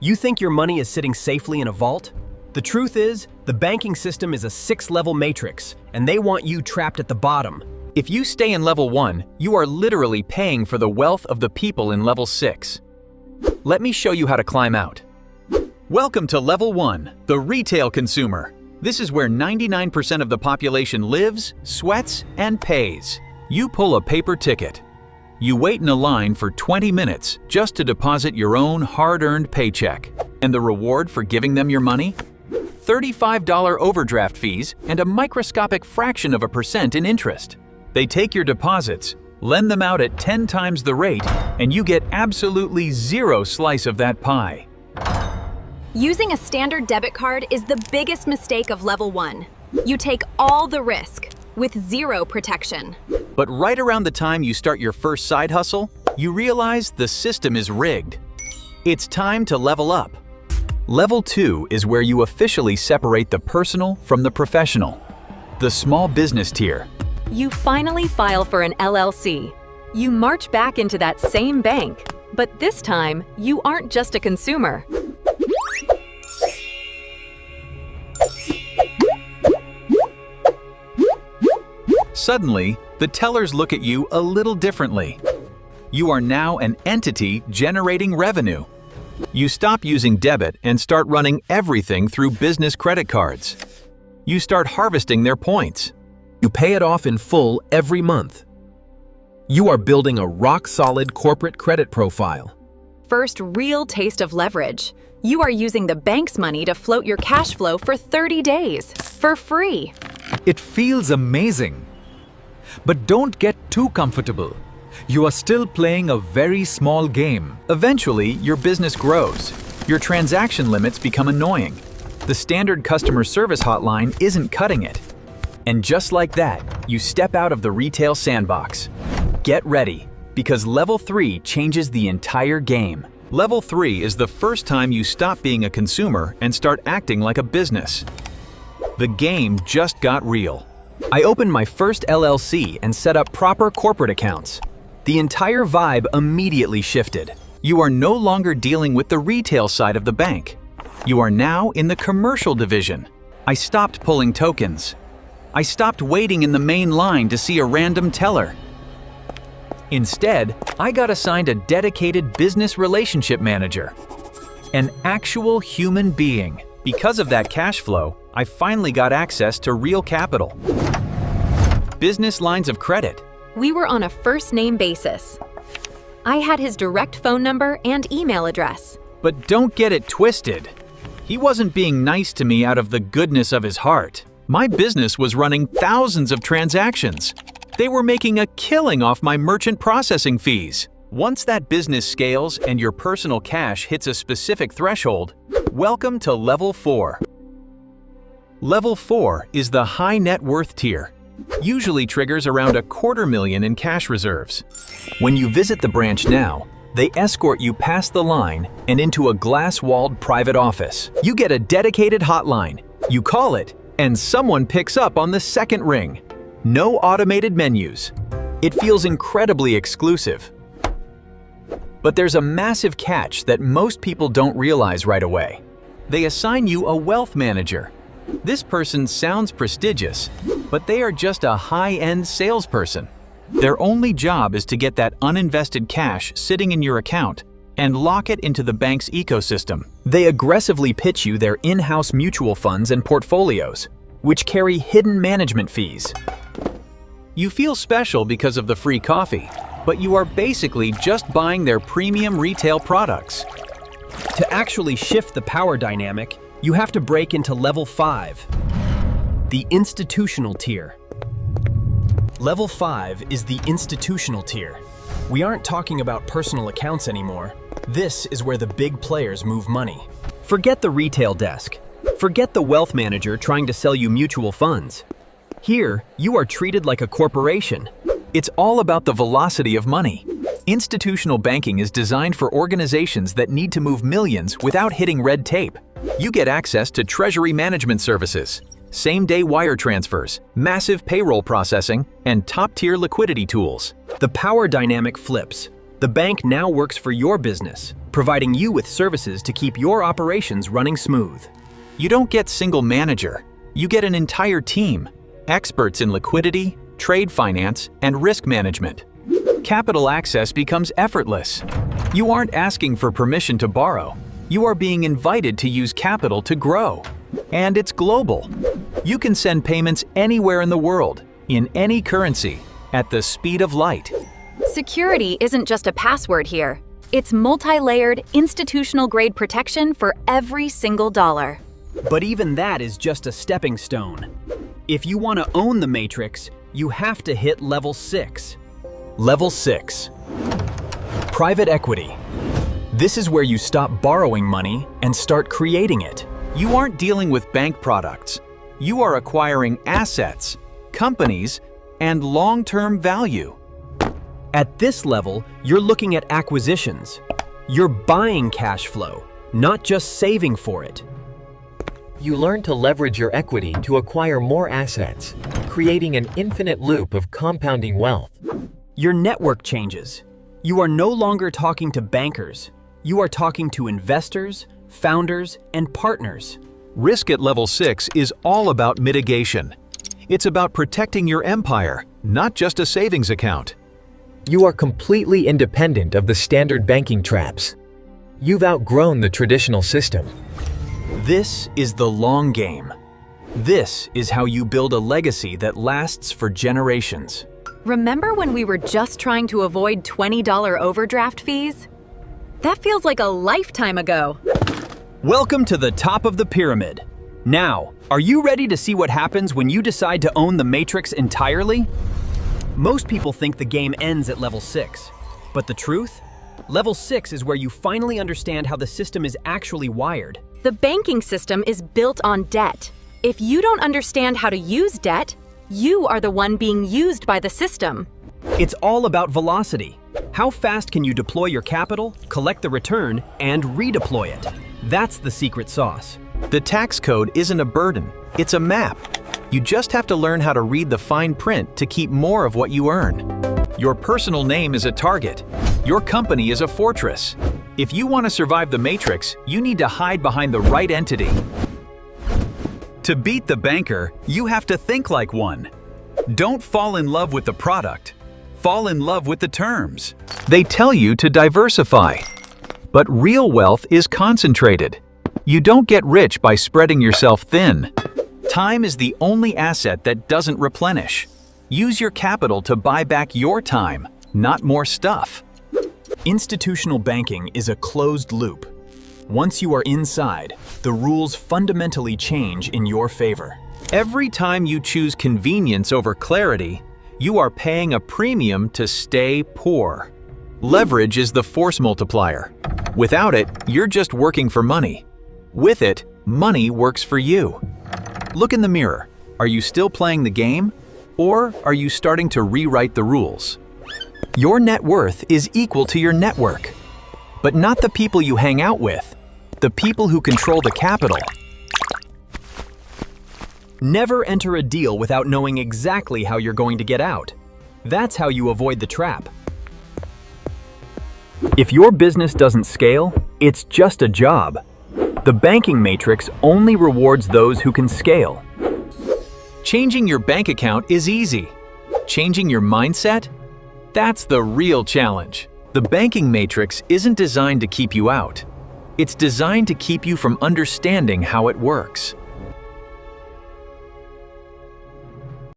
You think your money is sitting safely in a vault? The truth is, the banking system is a 6-level matrix, and they want you trapped at the bottom. If you stay in level 1, you are literally paying for the wealth of the people in level 6. Let me show you how to climb out. Welcome to level 1, the retail consumer. This is where 99% of the population lives, sweats, and pays. You pull a paper ticket. You wait in a line for 20 minutes just to deposit your own hard-earned paycheck. And the reward for giving them your money? $35 overdraft fees and a microscopic fraction of a percent in interest. They take your deposits, lend them out at 10 times the rate, and you get absolutely zero slice of that pie. Using a standard debit card is the biggest mistake of level 1. You take all the risk with zero protection. But right around the time you start your first side hustle, you realize the system is rigged. It's time to level up. Level 2 is where you officially separate the personal from the professional. The small business tier. You finally file for an LLC. You march back into that same bank, but this time, you aren't just a consumer. Suddenly, the tellers look at you a little differently. You are now an entity generating revenue. You stop using debit and start running everything through business credit cards. You start harvesting their points. You pay it off in full every month. You are building a rock-solid corporate credit profile. First real taste of leverage. You are using the bank's money to float your cash flow for 30 days, for free. It feels amazing. But don't get too comfortable. You are still playing a very small game. Eventually, your business grows. Your transaction limits become annoying. The standard customer service hotline isn't cutting it. And just like that, you step out of the retail sandbox. Get ready, because level 3 changes the entire game. Level 3 is the first time you stop being a consumer and start acting like a business. The game just got real. I opened my first LLC and set up proper corporate accounts. The entire vibe immediately shifted. You are no longer dealing with the retail side of the bank. You are now in the commercial division. I stopped pulling tokens. I stopped waiting in the main line to see a random teller. Instead, I got assigned a dedicated business relationship manager. An actual human being. Because of that cash flow, I finally got access to real capital. Business lines of credit. We were on a first-name basis. I had his direct phone number and email address. But don't get it twisted. He wasn't being nice to me out of the goodness of his heart. My business was running thousands of transactions. They were making a killing off my merchant processing fees. Once that business scales and your personal cash hits a specific threshold, welcome to level 4. Level 4 is the high net worth tier. Usually triggers around $250,000 in cash reserves. When you visit the branch now, they escort you past the line and into a glass-walled private office. You get a dedicated hotline. You call it, and someone picks up on the second ring. No automated menus. It feels incredibly exclusive. But there's a massive catch that most people don't realize right away. They assign you a wealth manager. This person sounds prestigious, but they are just a high-end salesperson. Their only job is to get that uninvested cash sitting in your account and lock it into the bank's ecosystem. They aggressively pitch you their in-house mutual funds and portfolios, which carry hidden management fees. You feel special because of the free coffee, but you are basically just buying their premium retail products. To actually shift the power dynamic, you have to break into level 5, the institutional tier. Level 5 is the institutional tier. We aren't talking about personal accounts anymore. This is where the big players move money. Forget the retail desk. Forget the wealth manager trying to sell you mutual funds. Here, you are treated like a corporation. It's all about the velocity of money. Institutional banking is designed for organizations that need to move millions without hitting red tape. You get access to treasury management services, same-day wire transfers, massive payroll processing, and top-tier liquidity tools. The power dynamic flips. The bank now works for your business, providing you with services to keep your operations running smooth. You don't get single manager. You get an entire team, experts in liquidity, trade finance, and risk management. Capital access becomes effortless. You aren't asking for permission to borrow. You are being invited to use capital to grow. And it's global. You can send payments anywhere in the world, in any currency, at the speed of light. Security isn't just a password here. It's multi-layered, institutional-grade protection for every single dollar. But even that is just a stepping stone. If you want to own the matrix, you have to hit level 6. Level 6. Private equity. This is where you stop borrowing money and start creating it. You aren't dealing with bank products. You are acquiring assets, companies, and long-term value. At this level, you're looking at acquisitions. You're buying cash flow, not just saving for it. You learn to leverage your equity to acquire more assets, creating an infinite loop of compounding wealth. Your network changes. You are no longer talking to bankers. You are talking to investors, founders, and partners. Risk at level 6 is all about mitigation. It's about protecting your empire, not just a savings account. You are completely independent of the standard banking traps. You've outgrown the traditional system. This is the long game. This is how you build a legacy that lasts for generations. Remember when we were just trying to avoid $20 overdraft fees? That feels like a lifetime ago. Welcome to the top of the pyramid. Now, are you ready to see what happens when you decide to own the matrix entirely? Most people think the game ends at level 6. But the truth? Level 6 is where you finally understand how the system is actually wired. The banking system is built on debt. If you don't understand how to use debt, you are the one being used by the system. It's all about velocity. How fast can you deploy your capital, collect the return, and redeploy it? That's the secret sauce. The tax code isn't a burden, it's a map. You just have to learn how to read the fine print to keep more of what you earn. Your personal name is a target. Your company is a fortress. If you want to survive the matrix, you need to hide behind the right entity. To beat the banker, you have to think like one. Don't fall in love with the product. Fall in love with the terms. They tell you to diversify. But real wealth is concentrated. You don't get rich by spreading yourself thin. Time is the only asset that doesn't replenish. Use your capital to buy back your time, not more stuff. Institutional banking is a closed loop. Once you are inside, the rules fundamentally change in your favor. Every time you choose convenience over clarity, you are paying a premium to stay poor. Leverage is the force multiplier. Without it, you're just working for money. With it, money works for you. Look in the mirror. Are you still playing the game? Or are you starting to rewrite the rules? Your net worth is equal to your network. But not the people you hang out with, the people who control the capital. Never enter a deal without knowing exactly how you're going to get out. That's how you avoid the trap. If your business doesn't scale, it's just a job. The banking matrix only rewards those who can scale. Changing your bank account is easy. Changing your mindset? That's the real challenge. The banking matrix isn't designed to keep you out. It's designed to keep you from understanding how it works.